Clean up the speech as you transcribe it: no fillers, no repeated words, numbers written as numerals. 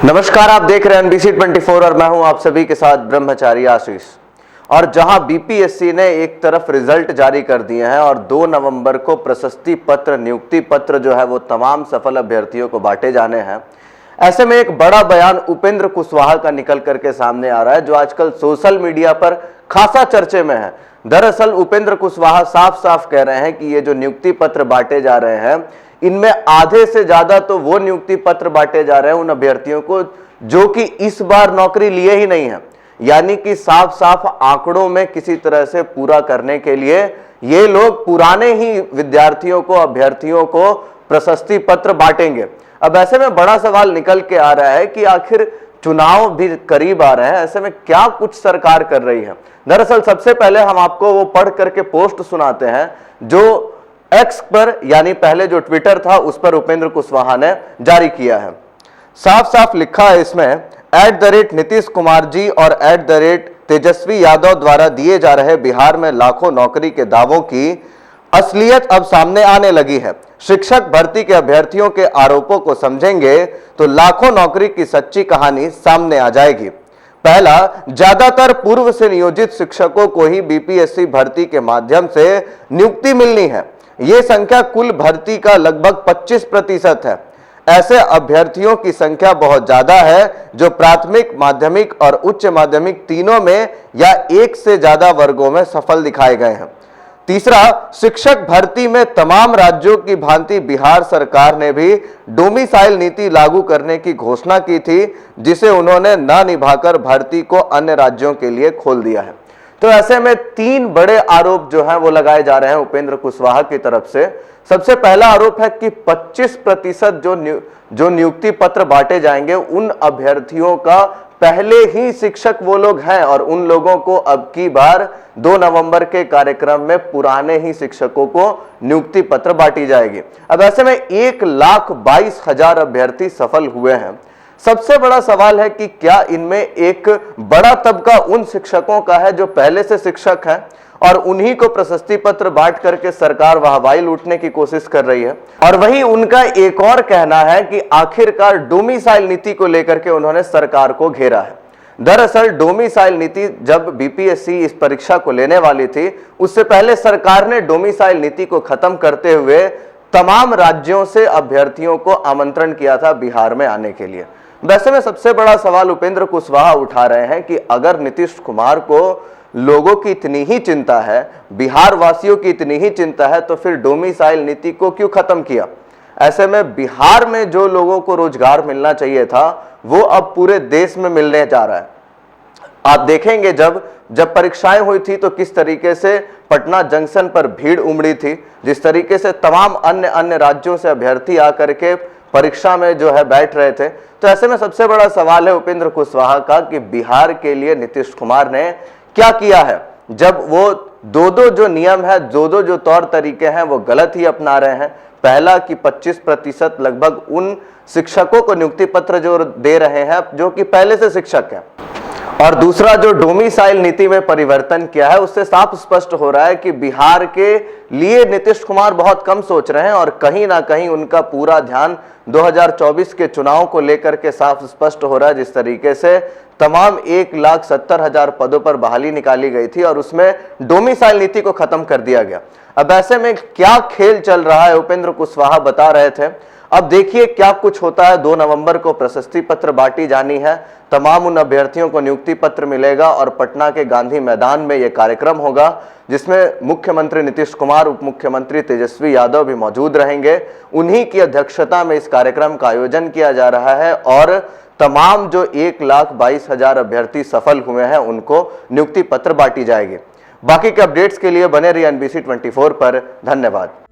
नमस्कार, आप देख रहे हैं NBC 24 और मैं हूं आप सभी के साथ ब्रह्मचारी आशीष। और जहां बीपीएससी ने एक तरफ रिजल्ट जारी कर दिए हैं और 2 नवंबर को प्रशस्ति पत्र, नियुक्ति पत्र जो है वो तमाम सफल अभ्यर्थियों को बांटे जाने हैं। ऐसे में एक बड़ा बयान उपेंद्र कुशवाहा का निकल करके सामने आ रहा है, जो आजकल सोशल मीडिया पर खासा चर्चे में है। दरअसल उपेंद्र कुशवाहा साफ साफ कह रहे हैं कि ये जो नियुक्ति पत्र बांटे जा रहे हैं, इनमें आधे से ज्यादा तो वो नियुक्ति पत्र बांटे जा रहे हैं उन अभ्यर्थियों को जो कि इस बार नौकरी लिए ही नहीं है। यानी कि साफ साफ आंकड़ों में किसी तरह से पूरा करने के लिए ये लोग पुराने ही विद्यार्थियों को, अभ्यर्थियों को प्रशस्ति पत्र बांटेंगे। अब ऐसे में बड़ा सवाल निकल के आ रहा है कि आखिर चुनाव भी करीब आ रहे हैं, ऐसे में क्या कुछ सरकार कर रही है। दरअसल सबसे पहले हम आपको वो पढ़ करके पोस्ट सुनाते हैं जो एक्स पर, यानी पहले जो ट्विटर था उस पर उपेंद्र कुशवाहा ने जारी किया है। साफ साफ लिखा है इसमें, नीतीश कुमार जी और तेजस्वी यादव द्वारा दिए जा रहे बिहार में लाखों नौकरी के दावों की असलियत अब सामने आने लगी है। शिक्षक भर्ती के अभ्यर्थियों के आरोपों को समझेंगे तो लाखों नौकरी की सच्ची कहानी सामने आ जाएगी। पहला, ज्यादातर पूर्व से नियोजित शिक्षकों को ही बीपीएससी भर्ती के माध्यम से नियुक्ति मिलनी है। ये संख्या कुल भर्ती का लगभग 25% है। ऐसे अभ्यर्थियों की संख्या बहुत ज्यादा है जो प्राथमिक, माध्यमिक और उच्च माध्यमिक तीनों में या एक से ज्यादा वर्गों में सफल दिखाए गए हैं। तीसरा, शिक्षक भर्ती में तमाम राज्यों की भांति बिहार सरकार ने भी डोमिसाइल नीति लागू करने की घोषणा की थी, जिसे उन्होंने न निभाकर भर्ती को अन्य राज्यों के लिए खोल दिया है। तो ऐसे में 3 बड़े आरोप जो हैं वो लगाए जा रहे हैं उपेंद्र कुशवाहा की तरफ से। सबसे पहला आरोप है कि 25% जो नियुक्ति पत्र बांटे जाएंगे उन अभ्यर्थियों का पहले ही शिक्षक वो लोग हैं और उन लोगों को अब की बार 2 नवंबर के कार्यक्रम में पुराने ही शिक्षकों को नियुक्ति पत्र बांटी जाएगी। अब ऐसे में 1,22,000 अभ्यर्थी सफल हुए हैं। सबसे बड़ा सवाल है कि क्या इनमें एक बड़ा तबका उन शिक्षकों का है जो पहले से शिक्षक हैं और उन्हीं को प्रशस्ति पत्र बांट करके सरकार वाहवाही लूटने की कोशिश कर रही है। और वहीं उनका एक और कहना है कि आखिरकार डोमिसाइल नीति को लेकर के उन्होंने सरकार को घेरा है। दरअसल डोमिसाइल नीति जब बीपीएससी इस परीक्षा को लेने वाली थी, उससे पहले सरकार ने डोमिसाइल नीति को खत्म करते हुए तमाम राज्यों से अभ्यर्थियों को आमंत्रण किया था बिहार में आने के लिए। वैसे में सबसे बड़ा सवाल उपेंद्र कुशवाहा उठा रहे हैं कि अगर नीतीश कुमार को लोगों की इतनी ही चिंता है, बिहार वासियों की इतनी ही चिंता है, तो फिर डोमिसाइल नीति को क्यों खत्म किया। ऐसे में बिहार में जो लोगों को रोजगार मिलना चाहिए था वो अब पूरे देश में मिलने जा रहा है। आप देखेंगे जब परीक्षाएं हुई थी तो किस तरीके से पटना जंक्शन पर भीड़ उमड़ी थी, जिस तरीके से तमाम अन्य राज्यों से अभ्यर्थी आकर के परीक्षा में जो है बैठ रहे थे। तो ऐसे में सबसे बड़ा सवाल है उपेंद्र कुशवाहा का कि बिहार के लिए नीतीश कुमार ने क्या किया है, जब वो दो जो नियम है, दो जो तौर तरीके हैं वो गलत ही अपना रहे हैं। पहला कि 25% लगभग उन शिक्षकों को नियुक्ति पत्र जो दे रहे हैं जो कि पहले से शिक्षक हैं, और दूसरा जो डोमिसाइल नीति में परिवर्तन किया है, उससे साफ स्पष्ट हो रहा है कि बिहार के लिए नीतीश कुमार बहुत कम सोच रहे हैं और कहीं ना कहीं उनका पूरा ध्यान 2024 के चुनाव को लेकर के साफ स्पष्ट हो रहा है। जिस तरीके से तमाम 1,70,000 पदों पर बहाली निकाली गई थी और उसमें डोमिसाइल नीति को खत्म कर दिया गया। अब ऐसे में क्या खेल चल रहा है उपेंद्र कुशवाहा बता रहे थे। अब देखिए क्या कुछ होता है। 2 नवंबर को प्रशस्ति पत्र बांटी जानी है, तमाम उन अभ्यर्थियों को नियुक्ति पत्र मिलेगा और पटना के गांधी मैदान में यह कार्यक्रम होगा जिसमें मुख्यमंत्री नीतीश कुमार, उप मुख्यमंत्री तेजस्वी यादव भी मौजूद रहेंगे। उन्हीं की अध्यक्षता में इस कार्यक्रम का आयोजन किया जा रहा है और तमाम जो 1,22,000 अभ्यर्थी सफल हुए हैं उनको नियुक्ति पत्र बांटी जाएगी। बाकी के अपडेट्स के लिए बने रहिए NBC 24 पर। धन्यवाद।